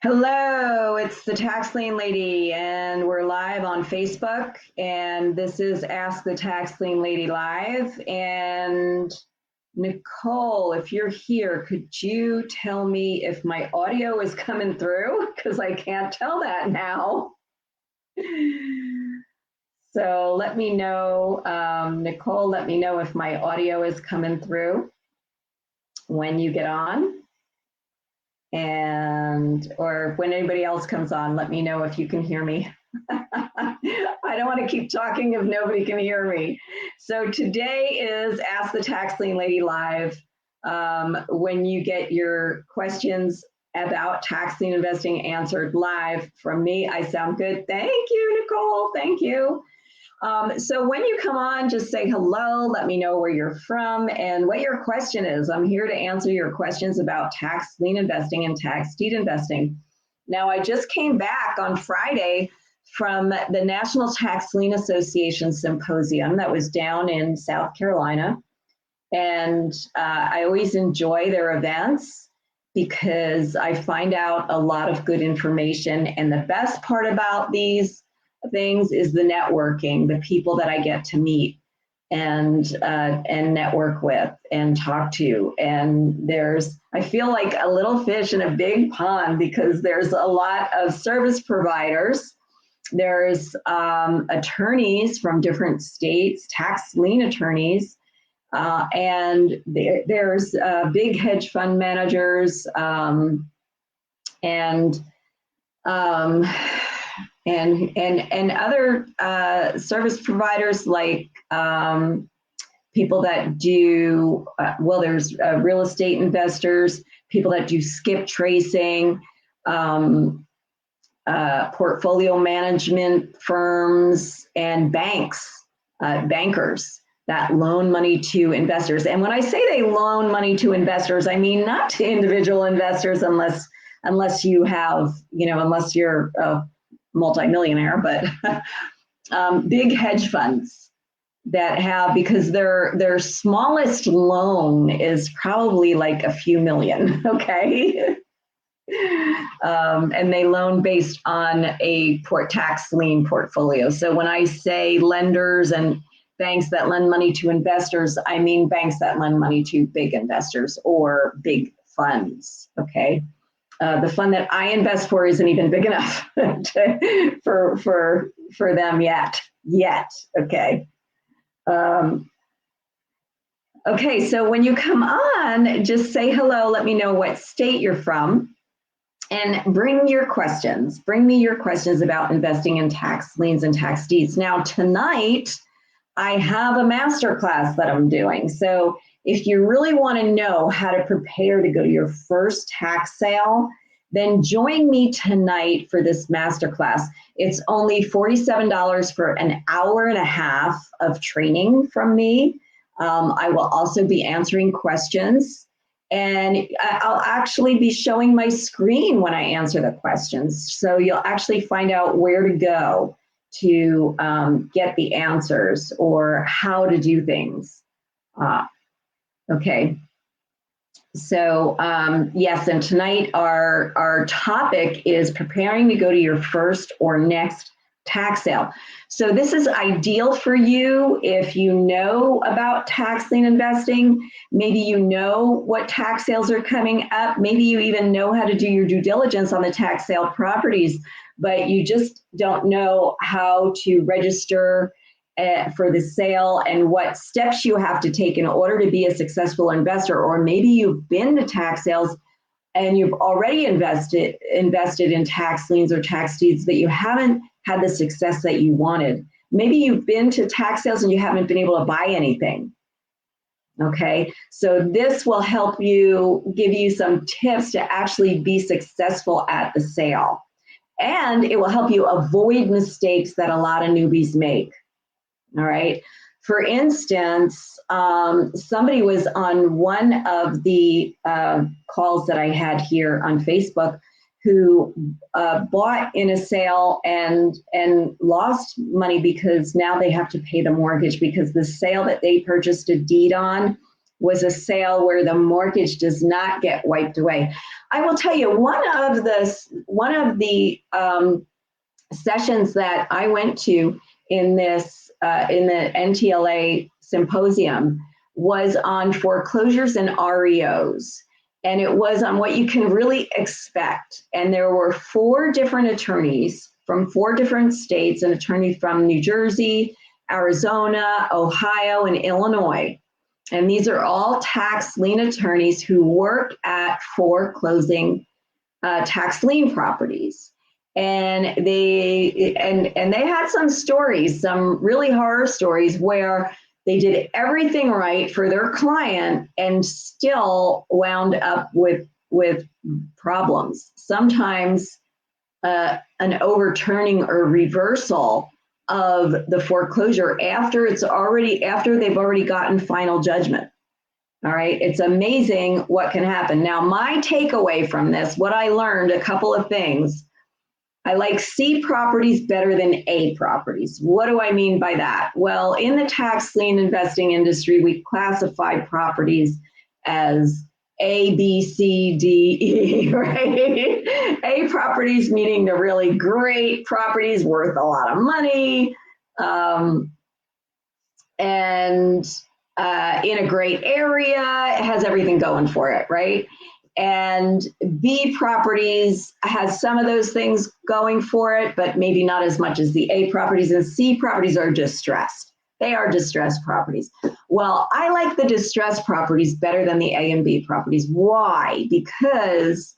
Hello, it's the Tax Lien Lady, and we're live on Facebook. And this is Ask the Tax Lien Lady Live. And Nicole, if you're here, could you tell me if my audio is coming through? Because I can't tell that now. So let me know, Nicole, let me know if my audio is coming through when you get on. Or when anybody else comes on, let me know if you can hear me. I don't want to keep talking if nobody can hear me. So today is Ask the Tax Lien Lady Live. When you get your questions about tax lien investing answered live from me, I sound good. Thank you, Nicole. Thank you. So when you come on, just say hello, let me know where you're from and what your question is. I'm here to answer your questions about tax lien investing and tax deed investing. Now, I just came back on Friday from the National Tax Lien Association Symposium that was down in South Carolina. And I always enjoy their events because I find out a lot of good information. And the best part about these things is the networking, the people that I get to meet and network with and talk to. And I feel like a little fish in a big pond because there's a lot of service providers. There's attorneys from different states, tax lien attorneys, and there's big hedge fund managers and other service providers like people that do, there's real estate investors, people that do skip tracing, portfolio management firms, and bankers that loan money to investors. And when I say they loan money to investors, I mean not to individual investors unless you have, unless you're multimillionaire, but big hedge funds that have, because their smallest loan is probably like a few million, okay? And they loan based on a tax lien portfolio. So when I say lenders and banks that lend money to investors, I mean banks that lend money to big investors or big funds, okay? The fund that I invest for isn't even big enough for them yet, okay? Okay, so when you come on, just say hello, let me know what state you're from, and bring your questions. Bring me your questions about investing in tax liens and tax deeds. Now, tonight, I have a masterclass that I'm doing. So if you really want to know how to prepare to go to your first tax sale, then join me tonight for this masterclass. It's only $47 for an hour and a half of training from me. I will also be answering questions, and I'll actually be showing my screen when I answer the questions. So you'll actually find out where to go to get the answers or how to do things. Okay. So yes, and tonight our topic is preparing to go to your first or next tax sale. So this is ideal for you if you know about tax lien investing. Maybe you know what tax sales are coming up. Maybe you even know how to do your due diligence on the tax sale properties, but you just don't know how to register for the sale and what steps you have to take in order to be a successful investor. Or maybe you've been to tax sales and you've already invested in tax liens or tax deeds, but you haven't had the success that you wanted. Maybe you've been to tax sales and you haven't been able to buy anything. Okay, so this will help you, give you some tips to actually be successful at the sale. And it will help you avoid mistakes that a lot of newbies make. All right. For instance, somebody was on one of the calls that I had here on Facebook who bought in a sale and lost money because now they have to pay the mortgage, because the sale that they purchased a deed on was a sale where the mortgage does not get wiped away. I will tell you, one of one of the sessions that I went to in this in the NTLA symposium was on foreclosures and REOs. And it was on what you can really expect. And there were 4 different attorneys from 4 different states, an attorney from New Jersey, Arizona, Ohio, and Illinois. And these are all tax lien attorneys who work at foreclosing tax lien properties. And they had some stories, some really horror stories where they did everything right for their client and still wound up with problems. Sometimes an overturning or reversal of the foreclosure after they've already gotten final judgment. All right, it's amazing what can happen. Now, my takeaway from this, what I learned, a couple of things. I like C properties better than A properties. What do I mean by that? Well, in the tax lien investing industry, we classify properties as A, B, C, D, E, right? A properties meaning the really great properties worth a lot of money, and in a great area, it has everything going for it, right? And B properties has some of those things going for it, but maybe not as much as the A properties. And C properties are distressed. They are distressed properties. Well, I like the distressed properties better than the A and B properties. Why? Because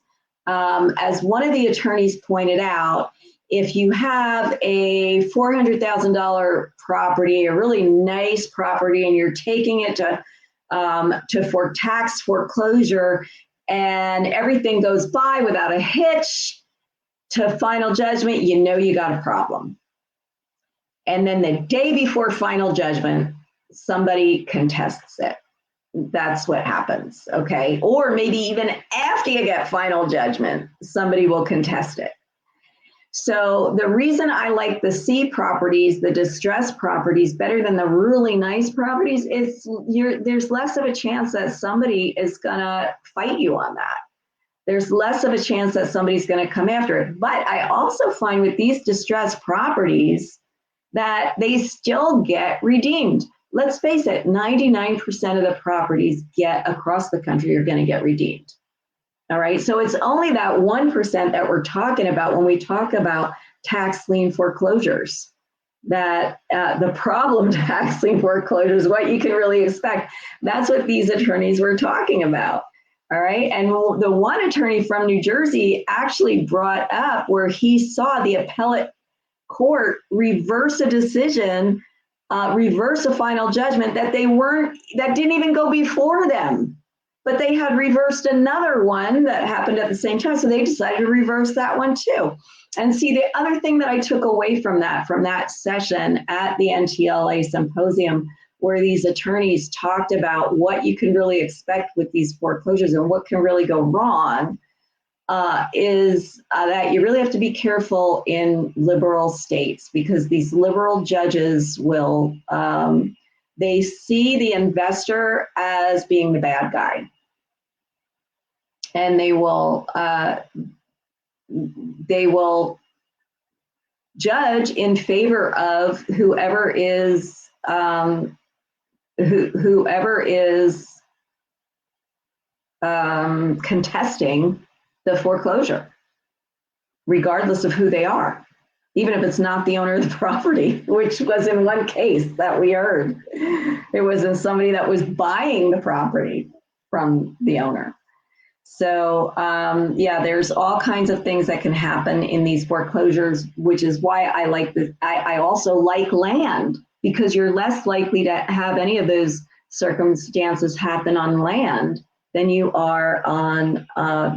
as one of the attorneys pointed out, if you have a $400,000 property, a really nice property, and you're taking it to for tax foreclosure, and everything goes by without a hitch to final judgment, you know you got a problem. And then the day before final judgment, somebody contests it. That's what happens, okay? Or maybe even after you get final judgment, somebody will contest it. So the reason I like the C properties, the distressed properties, better than the really nice properties is there's less of a chance that somebody is gonna fight you on that. There's less of a chance that somebody's gonna come after it. But I also find with these distressed properties that they still get redeemed. Let's face it, 99% of the properties across the country are gonna get redeemed. All right, so it's only that 1% that we're talking about when we talk about tax lien foreclosures, that the problem tax lien foreclosures, what you can really expect. That's what these attorneys were talking about. All right, and the one attorney from New Jersey actually brought up where he saw the appellate court reverse a decision, reverse a final judgment that didn't even go before them. But they had reversed another one that happened at the same time, so they decided to reverse that one too. And see, the other thing that I took away from that session at the NTLA symposium, where these attorneys talked about what you can really expect with these foreclosures and what can really go wrong, is that you really have to be careful in liberal states, because these liberal judges will, they see the investor as being the bad guy. And they will judge in favor of whoever is contesting the foreclosure, regardless of who they are, even if it's not the owner of the property, which was in one case that we heard. It was in somebody that was buying the property from the owner. So yeah, there's all kinds of things that can happen in these foreclosures, which is why I like this. I also like land, because you're less likely to have any of those circumstances happen on land than you are on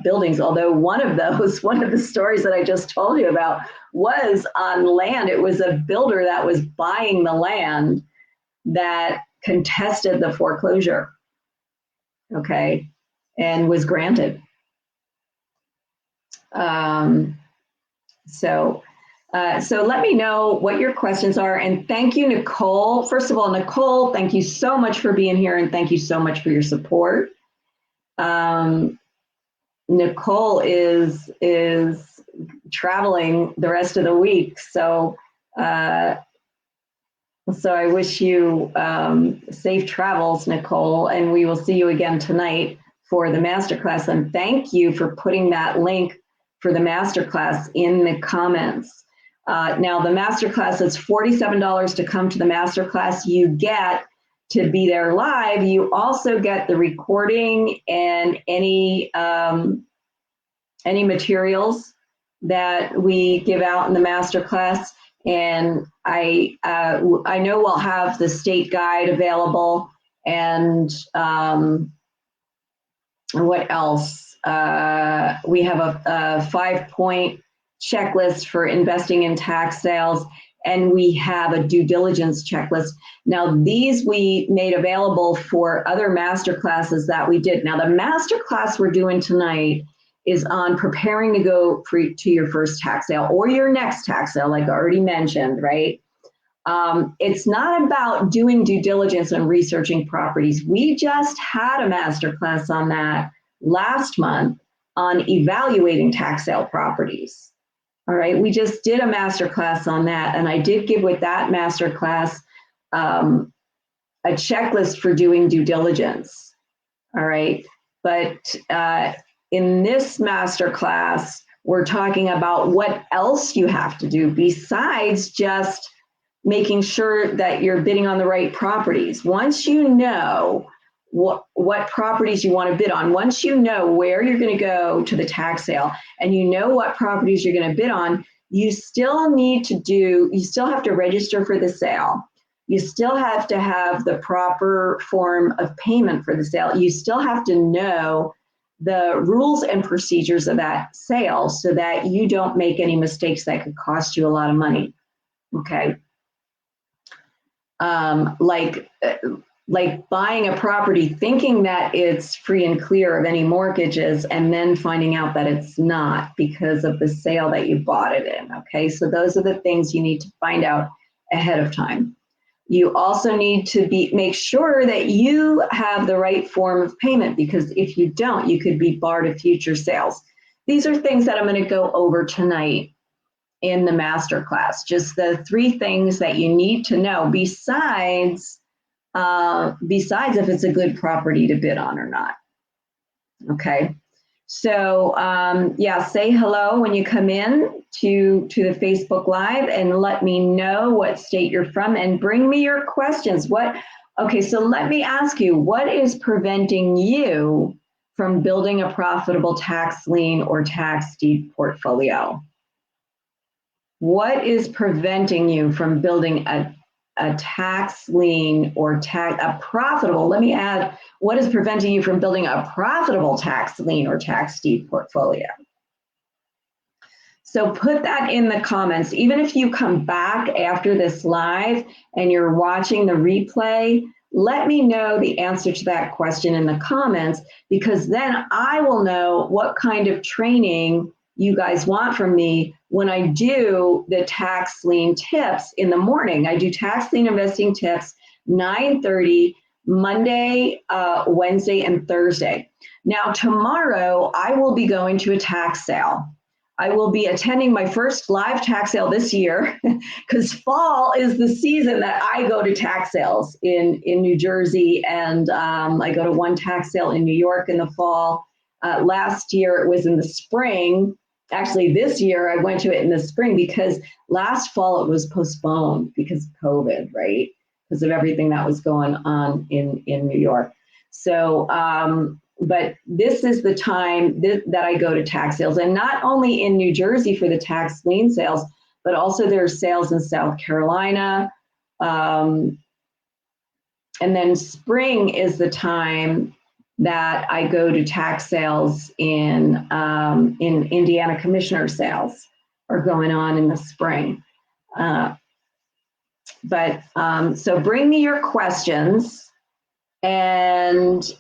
buildings. Although one of the stories that I just told you about was on land. It was a builder that was buying the land that contested the foreclosure, okay, and was granted. So let me know what your questions are. And thank you, Nicole. First of all, Nicole, thank you so much for being here, and thank you so much for your support. Nicole is traveling the rest of the week. So so I wish you safe travels, Nicole, and we will see you again tonight for the masterclass. And thank you for putting that link for the masterclass in the comments. Now the masterclass is $47 to come to the masterclass. You get to be there live. You also get the recording and any materials that we give out in the masterclass. And I know we'll have the state guide available, and what else? We have a 5-point checklist for investing in tax sales, and we have a due diligence checklist. Now, these we made available for other master classes that we did. Now, the master class we're doing tonight is on preparing to go to your first tax sale or your next tax sale, like I already mentioned, right? It's not about doing due diligence and researching properties. We just had a master class on that last month on evaluating tax sale properties. All right, we just did a master class on that, and I did give with that master class a checklist for doing due diligence. All right, but in this master class, we're talking about what else you have to do besides just making sure that you're bidding on the right properties. Once you know what properties you want to bid on, once you know where you're going to go to the tax sale and you know what properties you're going to bid on, you still have to register for the sale. You still have to have the proper form of payment for the sale. You still have to know the rules and procedures of that sale so that you don't make any mistakes that could cost you a lot of money. Okay. Like buying a property thinking that it's free and clear of any mortgages and then finding out that it's not because of the sale that you bought it in. Okay, so those are the things you need to find out ahead of time. You also need to make sure that you have the right form of payment, because if you don't, you could be barred of future sales. These are things that I'm going to go over tonight in the master class, just the 3 things that you need to know besides if it's a good property to bid on or not. Okay, so yeah, say hello when you come in to the Facebook Live and let me know what state you're from and bring me your questions. Okay, so let me ask you, what is preventing you from building a profitable tax lien or tax deed portfolio? What is preventing you from building a tax lien or profitable, let me add, what is preventing you from building a profitable tax lien or tax deed portfolio? So put that in the comments. Even if you come back after this live and you're watching the replay, let me know the answer to that question in the comments, because then I will know what kind of training you guys want from me when I do the tax lien tips in the morning. I do tax lien investing tips 9:30 Monday, Wednesday, and Thursday. Now tomorrow I will be going to a tax sale. I will be attending my first live tax sale this year, because fall is the season that I go to tax sales in New Jersey, and I go to one tax sale in New York in the fall. Last year it was in the spring. Actually, this year I went to it in the spring because last fall it was postponed because of COVID, right? Because of everything that was going on in New York. So, but this is the time that I go to tax sales, and not only in New Jersey for the tax lien sales, but also there are sales in South Carolina. And then spring is the time that I go to tax sales in Indiana. Commissioner sales are going on in the spring. So bring me your questions, and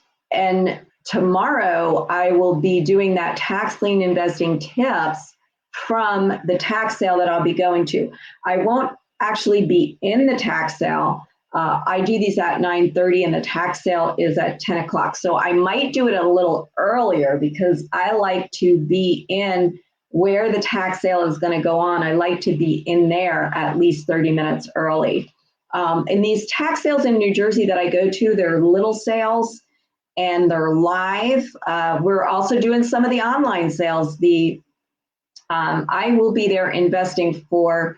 tomorrow I will be doing that tax lien investing tips from the tax sale that I'll be going to. I won't actually be in the tax sale. I do these at 9:30 and the tax sale is at 10 o'clock. So I might do it a little earlier because I like to be in where the tax sale is going to go on, I like to be in there at least 30 minutes early. And these tax sales in New Jersey that I go to, they're little sales and they're live. We're also doing some of the online sales. I will be there investing for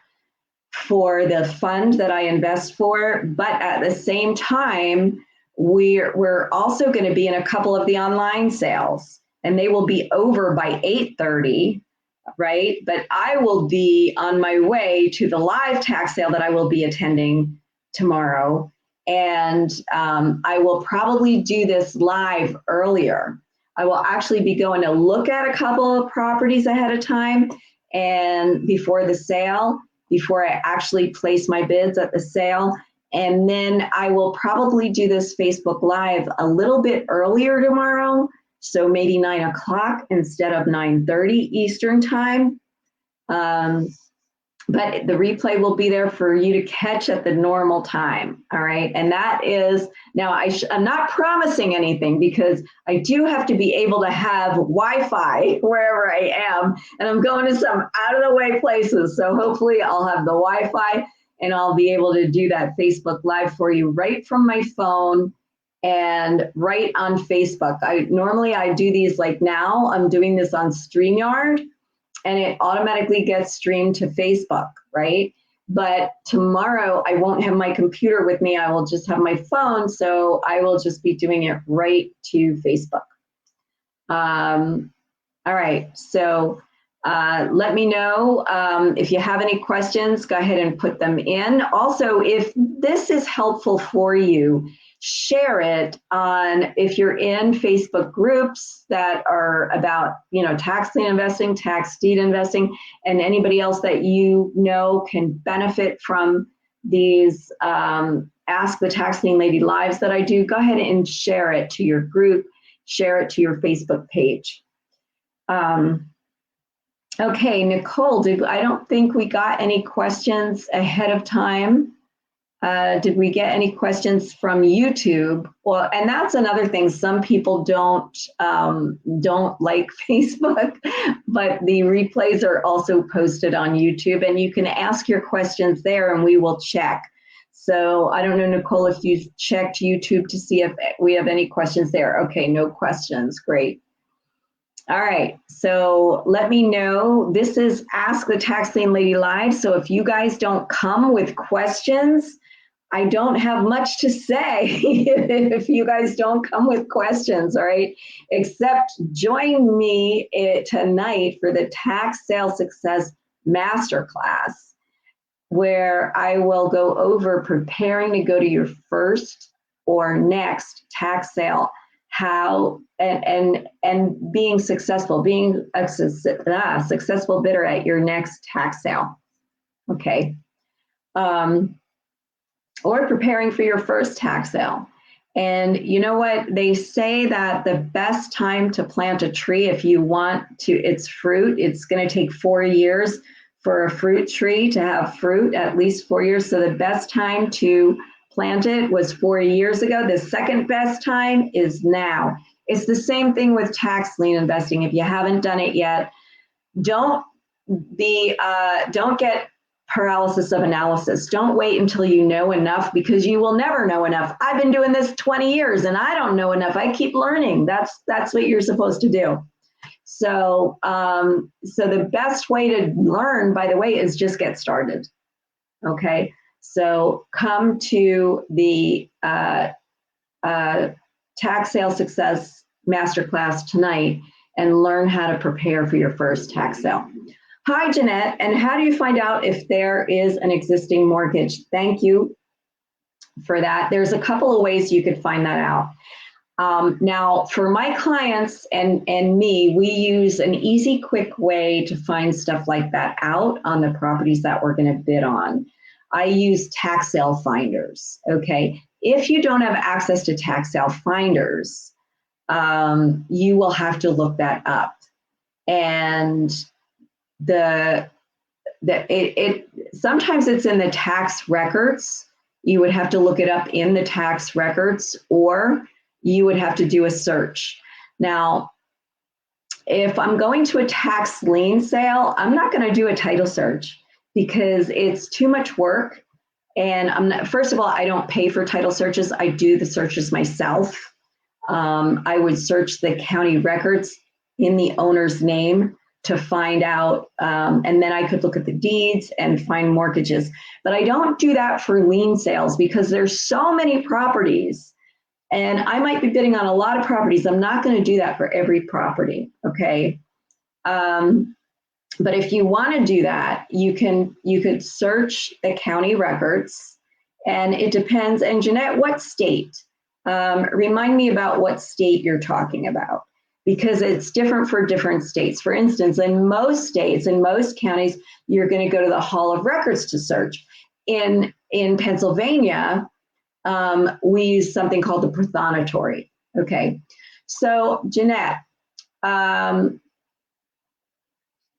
the fund that I invest for, but at the same time, we're also going to be in a couple of the online sales, and they will be over by 8:30, right? But I will be on my way to the live tax sale that I will be attending tomorrow, and I will probably do this live earlier. I will actually be going to look at a couple of properties ahead of time and before the sale, before I actually place my bids at the sale. And then I will probably do this Facebook Live a little bit earlier tomorrow, so maybe 9 o'clock instead of 9:30 Eastern time. But the replay will be there for you to catch at the normal time, all right? And that is, now I'm not promising anything because I do have to be able to have Wi-Fi wherever I am, and I'm going to some out of the way places. So hopefully I'll have the Wi-Fi and I'll be able to do that Facebook Live for you right from my phone and right on Facebook. Normally I do these like now, I'm doing this on StreamYard, and it automatically gets streamed to Facebook, right? But tomorrow I won't have my computer with me. I will just have my phone, so I will just be doing it right to Facebook. All right, so let me know if you have any questions, go ahead and put them in. Also, if this is helpful for you, share it on, if you're in Facebook groups that are about, tax lien investing, tax deed investing, and anybody else that you know can benefit from these Ask the Tax Lien Lady lives that I do, go ahead and share it to your group, share it to your Facebook page. Okay, Nicole, I don't think we got any questions ahead of time. Did we get any questions from YouTube? Well, and that's another thing. Some people don't like Facebook, but the replays are also posted on YouTube, and you can ask your questions there, and we will check. So I don't know, Nicole, if you've checked YouTube to see if we have any questions there. Okay, no questions. Great. All right, so let me know. This is Ask the Tax Lien Lady Live. So if you guys don't come with questions, I don't have much to say if you guys don't come with questions, all right? Except join me tonight for the Tax Sale Success Masterclass, where I will go over preparing to go to your first or next tax sale, how and being successful, being a successful bidder at your next tax sale, okay? Or preparing for your first tax sale. And you know what? They say that the best time to plant a tree, if you want to, its fruit, it's going to take 4 years for a fruit tree to have fruit, at least 4 years. So the best time to plant it was 4 years ago. The second best time is now. It's the same thing with tax lien investing. If you haven't done it yet, don't get paralysis of analysis. Don't wait until you know enough, because you will never know enough. I've been doing this 20 years and I don't know enough. I keep learning. That's what you're supposed to do. So, so the best way to learn, by the way, is just get started. Okay. So come to the Tax Sale Success Masterclass tonight and learn how to prepare for your first tax sale. Hi, Jeanette, and how do you find out if there is an existing mortgage? Thank you for that. There's a couple of ways you could find that out. Now, for my clients and me, we use an easy, quick way to find stuff like that out on the properties that we're going to bid on. I use tax sale finders, okay? If you don't have access to tax sale finders, you will have to look that up. And sometimes it's in the tax records. You would have to look it up in the tax records, or you would have to do a search. Now, If I'm going to a tax lien sale, I'm not going to do a title search because it's too much work. And I'm not, first of all, I don't pay for title searches. I do the searches myself. I would search the county records in the owner's name to find out, and then I could look at the deeds and find mortgages. But I don't do that for lien sales because there's so many properties, and I might be bidding on a lot of properties. I'm not going to do that for every property, okay? But if you want to do that, you could search the county records, and it depends. And Jeanette, what state? Remind me about what state you're talking about, because it's different for different states. For instance, in most states, in most counties, you're going to go to the Hall of Records to search. In Pennsylvania, we use something called the prothonotary. Okay, so Jeanette,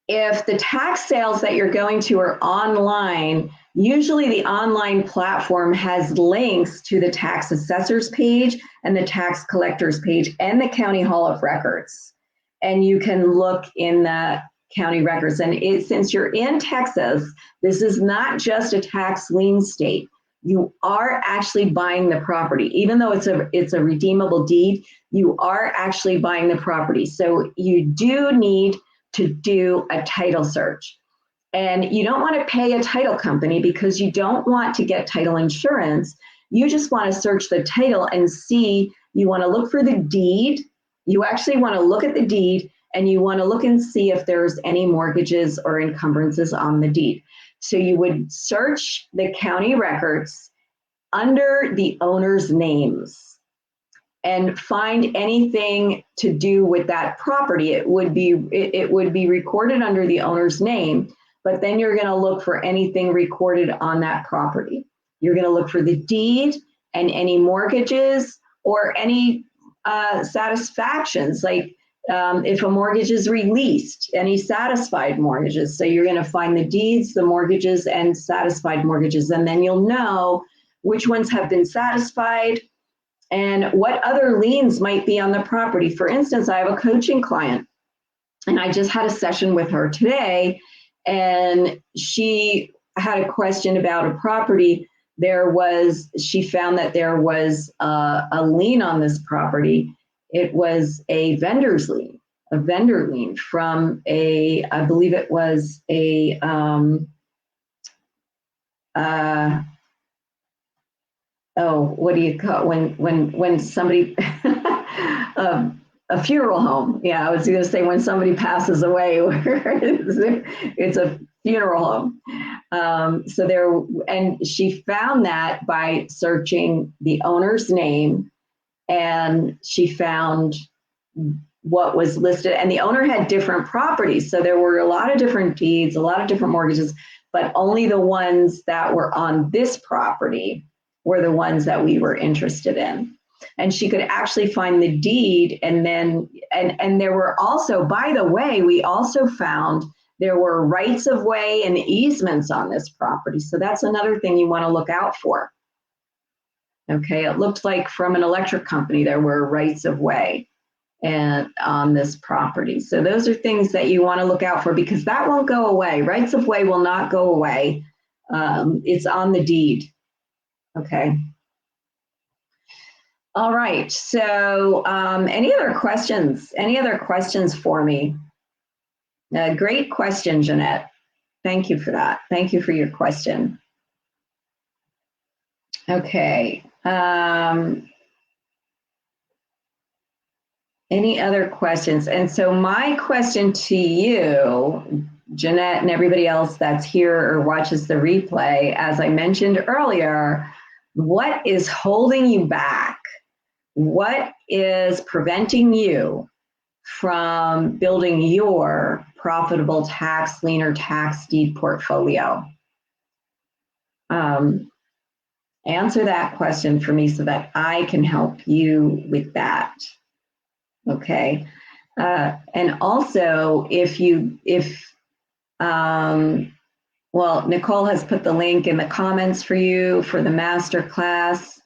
if the tax sales that you're going to are online, usually the online platform has links to the tax assessor's page and the tax collector's page and the county hall of records. And you can look in the county records. And since you're in Texas, this is not just a tax lien state. You are actually buying the property. Even though it's a redeemable deed, you are actually buying the property. So you do need to do a title search. And you don't want to pay a title company because you don't want to get title insurance. You just want to search the title and see, you want to look for the deed. You actually want to look at the deed, and you want to look and see if there's any mortgages or encumbrances on the deed. So you would search the county records under the owner's names and find anything to do with that property. It would be recorded under the owner's name, but then you're going to look for anything recorded on that property. You're going to look for the deed and any mortgages or any satisfactions, like if a mortgage is released, any satisfied mortgages. So you're going to find the deeds, the mortgages, and satisfied mortgages, and then you'll know which ones have been satisfied and what other liens might be on the property. For instance, I have a coaching client, and I just had a session with her today, and she had a question about a property. She found that there was a lien on this property. It was a vendor lien from I believe it was what do you call when somebody a funeral home? Yeah, I was going to say when somebody passes away, it's a funeral home. And she found that by searching the owner's name, and she found what was listed, and the owner had different properties. So there were a lot of different deeds, a lot of different mortgages, but only the ones that were on this property were the ones that we were interested in. And she could actually find the deed, and then, and there were also, by the way, we also found there were rights of way and easements on this property. So that's another thing you want to look out for. Okay, it looked like from an electric company, there were rights of way and on this property. So those are things that you want to look out for, because that won't go away. Rights of way will not go away. It's on the deed. Okay. All right. So any other questions? Any other questions for me? Great question, Jeanette. Thank you for that. Thank you for your question. Okay. Any other questions? And so my question to you, Jeanette, and everybody else that's here or watches the replay, as I mentioned earlier, what is holding you back? What is preventing you from building your profitable tax lien or tax deed portfolio? Answer that question for me so that I can help you with that. Okay. And also, well, Nicole has put the link in the comments for you for the masterclass.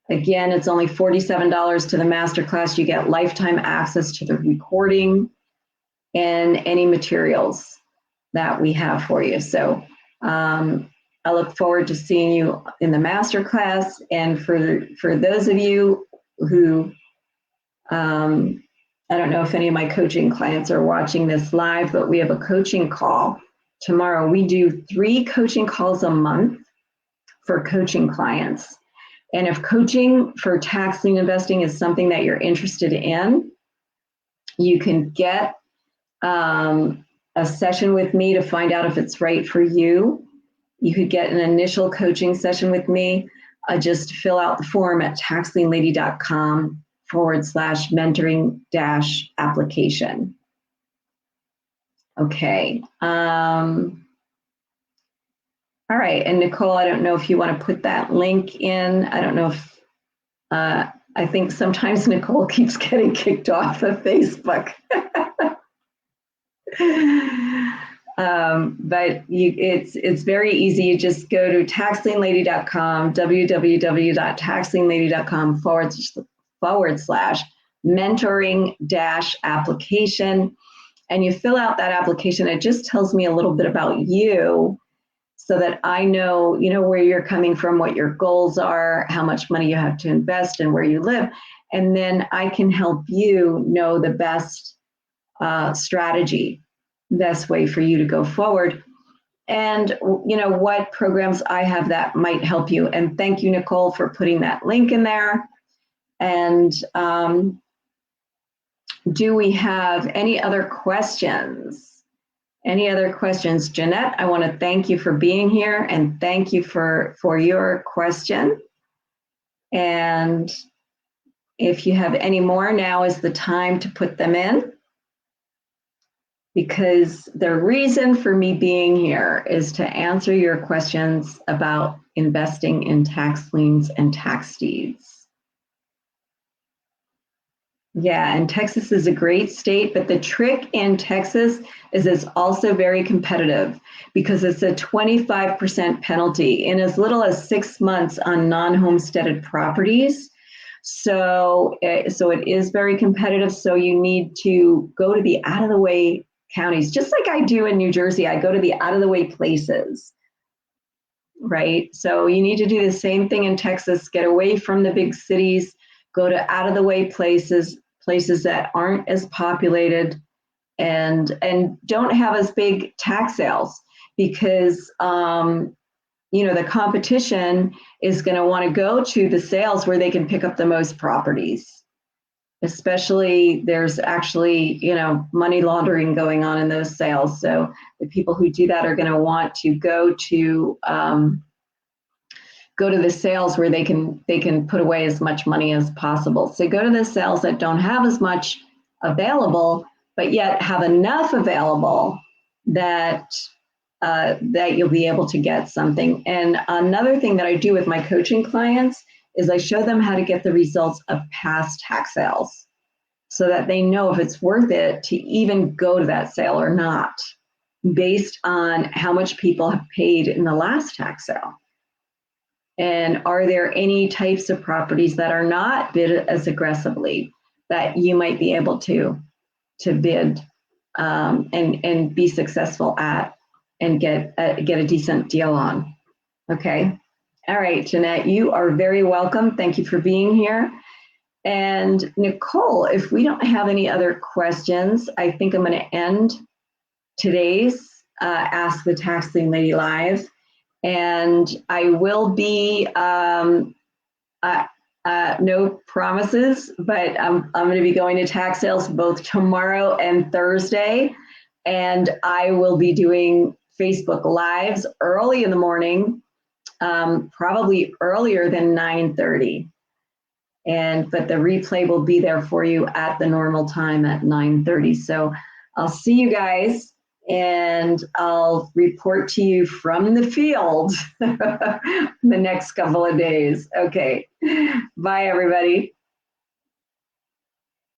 Again, it's only $47 to the masterclass. You get lifetime access to the recording. and any materials that we have for you. So I look forward to seeing you in the masterclass. And for those of you who, I don't know if any of my coaching clients are watching this live, but we have a coaching call tomorrow. We do 3 coaching calls a month for coaching clients. And if coaching for tax lien investing is something that you're interested in, you can get a session with me to find out if it's right for you. You could get an initial coaching session with me. Just fill out the form at taxlienlady.com/mentoring-application. Okay. All right. And Nicole, I don't know if you want to put that link in. I don't know if, I think sometimes Nicole keeps getting kicked off of Facebook. But it's very easy. You just go to taxlienlady.com, www.taxlienlady.com/mentoring-application. And you fill out that application. It just tells me a little bit about you so that I know, where you're coming from, what your goals are, how much money you have to invest, and where you live. And then I can help you know the best strategy, best way for you to go forward, and what programs I have that might help you. And thank you, Nicole, for putting that link in there. And do we have any other questions? Any other questions? Jeanette, I want to thank you for being here, and thank you for your question. And if you have any more, now is the time to put them in, because the reason for me being here is to answer your questions about investing in tax liens and tax deeds. Yeah, and Texas is a great state, but the trick in Texas is it's also very competitive because it's a 25% penalty in as little as 6 months on non-homesteaded properties. So it is very competitive. So you need to go to the out-of-the-way counties, just like I do in New Jersey. I go to the out-of-the-way places, right? So you need to do the same thing in Texas. Get away from the big cities, go to out-of-the-way places that aren't as populated and don't have as big tax sales, because the competition is going to want to go to the sales where they can pick up the most properties. Especially there's actually money laundering going on in those sales, so the people who do that are going to want to go to the sales where they can put away as much money as possible. So go to the sales that don't have as much available, but yet have enough available that you'll be able to get something. And another thing that I do with my coaching clients is I show them how to get the results of past tax sales so that they know if it's worth it to even go to that sale or not, based on how much people have paid in the last tax sale. And are there any types of properties that are not bid as aggressively that you might be able to bid and be successful at and get a decent deal on? Okay. All right, Jeanette, you are very welcome. Thank you for being here. And Nicole, if we don't have any other questions, I think I'm going to end today's Ask the Tax Lien Lady Live. And I will be, no promises, but I'm going to be going to tax sales both tomorrow and Thursday. And I will be doing Facebook Lives early in the morning, probably earlier than 9:30. But the replay will be there for you at the normal time at 9:30. So I'll see you guys. And I'll report to you from the field the next couple of days. Okay. Bye, everybody.